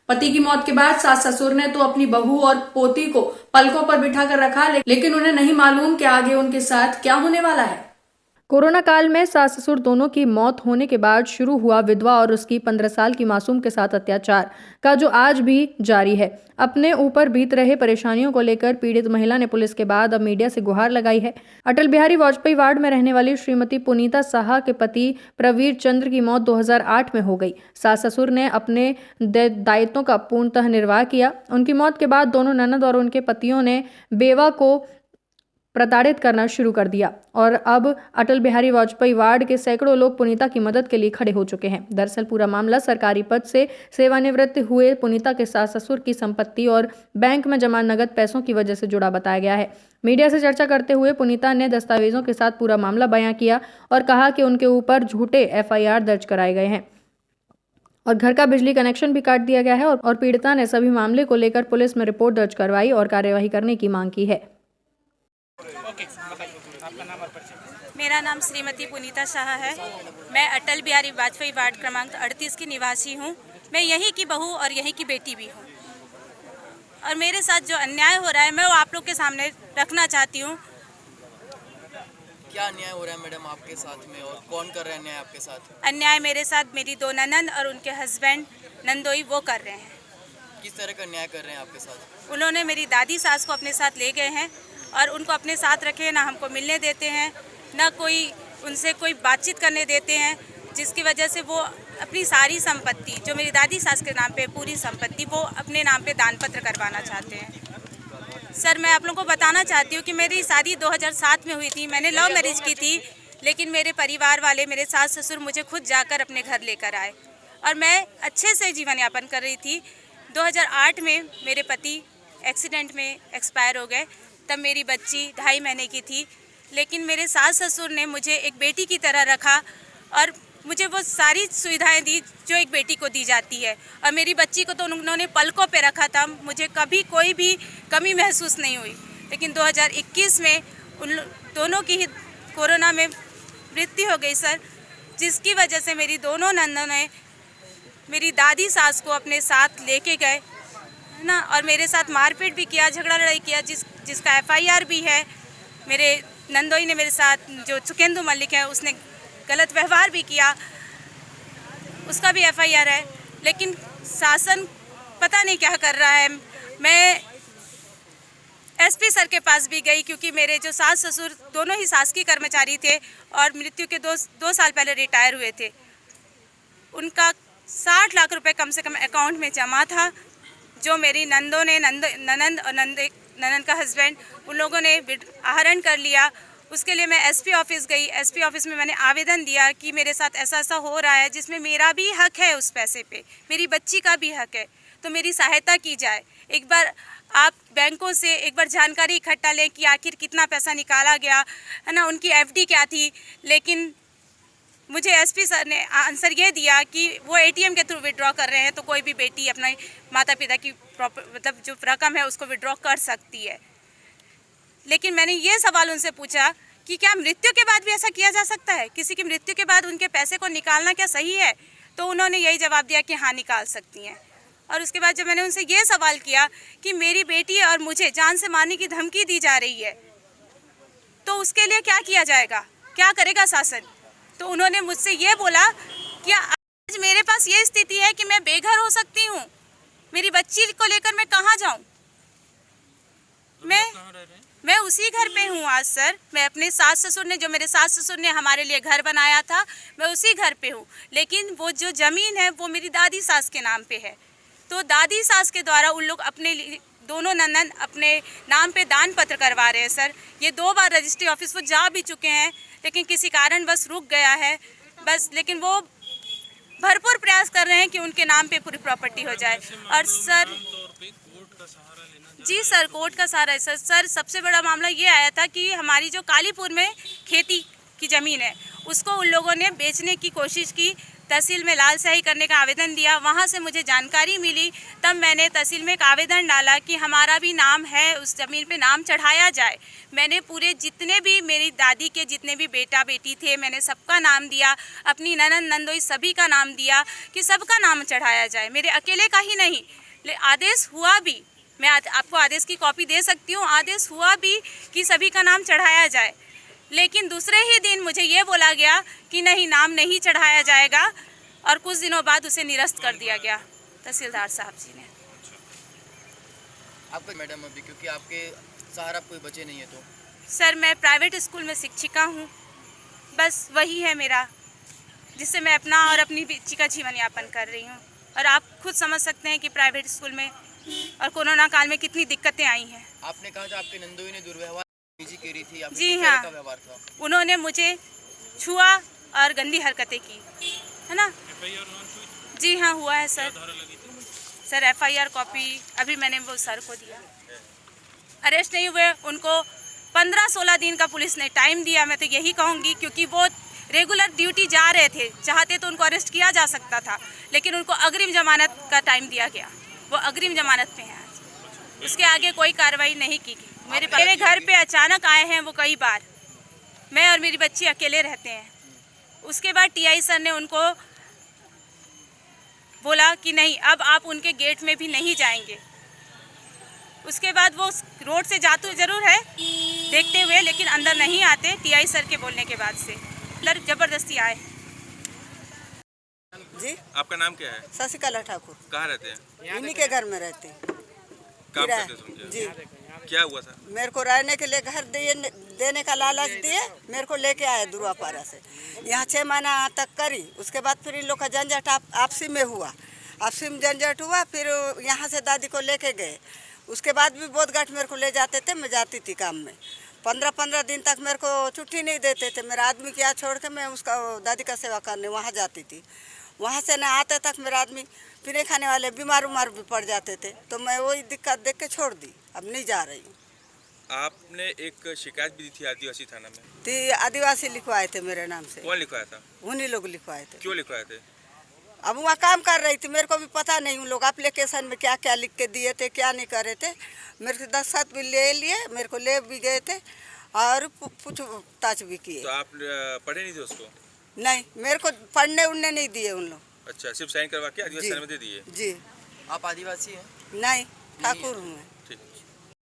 पति की मौत के बाद सास ससुर ने तो अपनी बहू और पोती को पलकों पर बिठा कर रखा, लेकिन उन्हें नहीं मालूम कि आगे उनके साथ क्या होने वाला है। कोरोना काल में सास ससुर दोनों की मौत होने के बाद शुरू हुआ विधवा और उसकी 15 साल की मासूम के साथ अत्याचार का जो आज भी जारी है। अपने ऊपर बीत रहे परेशानियों को लेकर पीड़ित महिला ने पुलिस के बाद अब मीडिया से गुहार लगाई है। अटल बिहारी वाजपेयी वार्ड में रहने वाली श्रीमती पुनीता साहा के पति प्रवीर चंद्र की मौत 2008 में हो गई। सास ससुर ने अपने दायित्वों का पूर्णतः निर्वाह किया। उनकी मौत के बाद दोनों ननद और उनके पतियों ने बेवा को प्रताड़ित करना शुरू कर दिया और अब अटल बिहारी वाजपेयी वार्ड के सैकड़ों लोग पुनीता की मदद के लिए खड़े हो चुके हैं। दरअसल पूरा मामला सरकारी पद से सेवानिवृत्त हुए पुनीता के सास ससुर की संपत्ति और बैंक में जमा नगद पैसों की वजह से जुड़ा बताया गया है। मीडिया से चर्चा करते हुए पुनीता ने दस्तावेजों के साथ पूरा मामला बयां किया और कहा कि उनके ऊपर झूठे FIR दर्ज कराए गए हैं और घर का बिजली कनेक्शन भी काट दिया गया है और पीड़िता ने सभी मामले को लेकर पुलिस में रिपोर्ट दर्ज करवाई और कार्यवाही करने की मांग की है। मेरा नाम श्रीमती पुनीता शाह है। मैं अटल बिहारी वाजपेयी वार्ड क्रमांक 38 की निवासी हूँ। मैं यहीं की बहू और यहीं की बेटी भी हूँ और मेरे साथ जो अन्याय हो रहा है मैं वो आप लोग के सामने रखना चाहती हूँ। क्या अन्याय हो रहा है मैडम आपके साथ में और कौन कर रहा है अन्याय आपके साथ? अन्याय मेरे साथ मेरी 2 ननंद और उनके हस्बैंड नंदोई वो कर रहे हैं। किस तरह का अन्याय कर रहे हैं आपके साथ? उन्होंने मेरी दादी सास को अपने साथ ले गए हैं और उनको अपने साथ रखे, ना हमको मिलने देते हैं, ना कोई उनसे कोई बातचीत करने देते हैं, जिसकी वजह से वो अपनी सारी संपत्ति जो मेरी दादी सास के नाम पे पूरी संपत्ति वो अपने नाम पे दान पत्र करवाना चाहते हैं। सर मैं आप लोगों को बताना चाहती हूँ कि मेरी शादी 2007 में हुई थी। मैंने लव मैरिज की थी, लेकिन मेरे परिवार वाले मेरे सास ससुर मुझे खुद जाकर अपने घर लेकर आए और मैं अच्छे से जीवन यापन कर रही थी। 2008 में मेरे पति एक्सीडेंट में एक्सपायर हो गए। तब मेरी बच्ची 2.5 महीने की थी, लेकिन मेरे सास ससुर ने मुझे एक बेटी की तरह रखा और मुझे वो सारी सुविधाएं दी जो एक बेटी को दी जाती है और मेरी बच्ची को तो उन्होंने पलकों पे रखा था। मुझे कभी कोई भी कमी महसूस नहीं हुई। लेकिन 2021 में उन दोनों की ही कोरोना में मृत्यु हो गई सर, जिसकी वजह से मेरी दोनों नंदों ने मेरी दादी सास को अपने साथ लेके गए है ना, और मेरे साथ मारपीट भी किया, झगड़ा लड़ाई किया, जिसका FIR भी है। मेरे नंदोई ने मेरे साथ जो सुकेंदु मलिक है उसने गलत व्यवहार भी किया, उसका भी FIR है। लेकिन शासन पता नहीं क्या कर रहा है। मैं SP सर के पास भी गई क्योंकि मेरे जो सास ससुर दोनों ही शासकीय कर्मचारी थे और मृत्यु के दो साल पहले रिटायर हुए थे। उनका 60 लाख रुपए कम से कम अकाउंट में जमा था, जो मेरी नंदों ने ननंद और ननंद का हस्बैंड उन लोगों ने आहरण कर लिया। उसके लिए मैं SP ऑफिस गई। SP ऑफिस में मैंने आवेदन दिया कि मेरे साथ ऐसा ऐसा हो रहा है जिसमें मेरा भी हक है, उस पैसे पे मेरी बच्ची का भी हक है, तो मेरी सहायता की जाए। एक बार आप बैंकों से एक बार जानकारी इकट्ठा लें कि आखिर कितना पैसा निकाला गया है ना, उनकी FD क्या थी। लेकिन मुझे SP सर ने आंसर ये दिया कि वो ATM के थ्रू विड्रॉ कर रहे हैं, तो कोई भी बेटी अपने माता पिता की मतलब जो रकम है उसको विड्रॉ कर सकती है। लेकिन मैंने ये सवाल उनसे पूछा कि क्या मृत्यु के बाद भी ऐसा किया जा सकता है? किसी की मृत्यु के बाद उनके पैसे को निकालना क्या सही है? तो उन्होंने यही जवाब दिया कि हाँ निकाल सकती हैं। और उसके बाद जब मैंने उनसे ये सवाल किया कि मेरी बेटी और मुझे जान से मारने की धमकी दी जा रही है, तो उसके लिए क्या किया जाएगा, क्या करेगा शासन? तो उन्होंने मुझसे ये बोला कि आज मेरे पास ये स्थिति है कि मैं बेघर हो सकती हूँ, मेरी बच्ची को लेकर मैं कहाँ जाऊँ? मैं उसी घर पे हूँ आज सर। मैं अपने सास ससुर ने, जो मेरे सास ससुर ने हमारे लिए घर बनाया था, मैं उसी घर पे हूँ। लेकिन वो जो ज़मीन है वो मेरी दादी सास के नाम पे है। तो दादी सास के द्वारा उन लोग अपने दोनों ननद अपने नाम पे दान पत्र करवा रहे हैं सर। ये 2 बार रजिस्ट्री ऑफिस वो जा भी चुके हैं, लेकिन किसी कारण बस रुक गया है बस। लेकिन वो भरपूर प्रयास कर रहे हैं कि उनके नाम पे पूरी प्रॉपर्टी हो जाए। और सर जी सर, कोर्ट का सहारा है सर। सबसे बड़ा मामला ये आया था कि हमारी जो कालीपुर में खेती की ज़मीन है उसको उन लोगों ने बेचने की कोशिश की। तहसील में लाल स्याही करने का आवेदन दिया, वहाँ से मुझे जानकारी मिली, तब मैंने तहसील में एक आवेदन डाला कि हमारा भी नाम है, उस ज़मीन पे नाम चढ़ाया जाए। मैंने पूरे जितने भी मेरी दादी के जितने भी बेटा बेटी थे, मैंने सबका नाम दिया, अपनी ननंद नंदोई सभी का नाम दिया कि सबका नाम चढ़ाया जाए, मेरे अकेले का ही नहीं। आदेश हुआ भी, मैं आपको आदेश की कॉपी दे सकती हूँ, आदेश हुआ भी कि सभी का नाम चढ़ाया जाए। लेकिन दूसरे ही दिन मुझे ये बोला गया कि नहीं, नाम नहीं चढ़ाया जाएगा, और कुछ दिनों बाद उसे निरस्त कर दिया गया तहसीलदार साहब जी ने। आपका मैडम अभी क्योंकि आपके सहारा कोई बचे नहीं है तो? सर, मैं प्राइवेट स्कूल में शिक्षिका हूँ, बस वही है मेरा, जिससे मैं अपना और अपनी बच्ची का जीवन यापन कर रही हूँ। और आप खुद समझ सकते हैं कि प्राइवेट स्कूल में और कोरोना काल में कितनी दिक्कतें आई हैं। आपने कहा था आपके नंदोई ने दुर्व्यवहार की रही थी, आपके जी किस हाँ, तरह का व्यवहार था? उन्होंने मुझे छुआ और गंदी हरकतें की, है ना। जी हाँ, हुआ है सर। सर, FIR कॉपी अभी मैंने वो सर को दिया। अरेस्ट नहीं हुए, उनको 15-16 दिन का पुलिस ने टाइम दिया। मैं तो यही कहूँगी, क्योंकि वो रेगुलर ड्यूटी जा रहे थे, चाहते तो उनको अरेस्ट किया जा सकता था, लेकिन उनको अग्रिम जमानत का टाइम दिया गया। वो अग्रिम जमानत पे हैं आज, उसके आगे कोई कार्रवाई नहीं की गई। मेरे घर पे अचानक आए हैं वो कई बार, मैं और मेरी बच्ची अकेले रहते हैं। उसके बाद TI सर ने उनको बोला कि नहीं, अब आप उनके गेट में भी नहीं जाएंगे। उसके बाद वो रोड से जाते जरूर है देखते हुए, लेकिन अंदर नहीं आते, TI सर के बोलने के बाद से अंदर जबरदस्ती आए। जी, आपका नाम क्या है? शशिकला ठाकुर। कहाँ रहते हैं? इन्हीं के घर में रहते हैं। काम करते हैं तुम? जी, क्या हुआ था? मेरे को रहने के लिए घर देने का लालच दिए, मेरे को लेके आए दुर्वापारा से। यहाँ 6 महीना तक करी, उसके बाद फिर इन लोग का झंझट आपसी में हुआ, आपसी में झंझट हुआ। फिर यहाँ से दादी को लेके गए, उसके बाद भी बोधघाट मेरे को ले जाते थे, मैं जाती थी काम में। 15-15 दिन तक मेरे को छुट्टी नहीं देते थे। मेरा आदमी क्या छोड़ के मैं उसका दादी का सेवा करने वहाँ जाती थी। वहाँ से न आते तक मेरा आदमी पीने खाने वाले बीमार भी पड़ जाते थे, तो मैं वही दिक्कत देख के छोड़ दी, अब नहीं जा रही हूँ। आपने एक शिकायत भी दी थी आदिवासी थाना में? तो आदिवासी लिखवाए थे मेरे नाम से। कौन लिखवाया था? उन्हीं लोग लिखवाए थे। क्यों लिखवाए थे? अब वहाँ काम कर रही थी, मेरे को भी पता नहीं उन लोग एप्लीकेशन में क्या क्या लिख के दिए थे, क्या नहीं करे थे। मेरे से दस्तखत भी ले लिए, मेरे को ले भी गए थे और पूछताछ भी किए। तो आप पढ़े नहीं थे उसको? नहीं, मेरे को पढ़ने उड़ने नहीं दिए उन लोग। अच्छा, सिर्फ साइन करवा के आदिवासी थाने में दे दिए? जी। आप आदिवासी हैं? नहीं, ठाकुर हूँ मैं।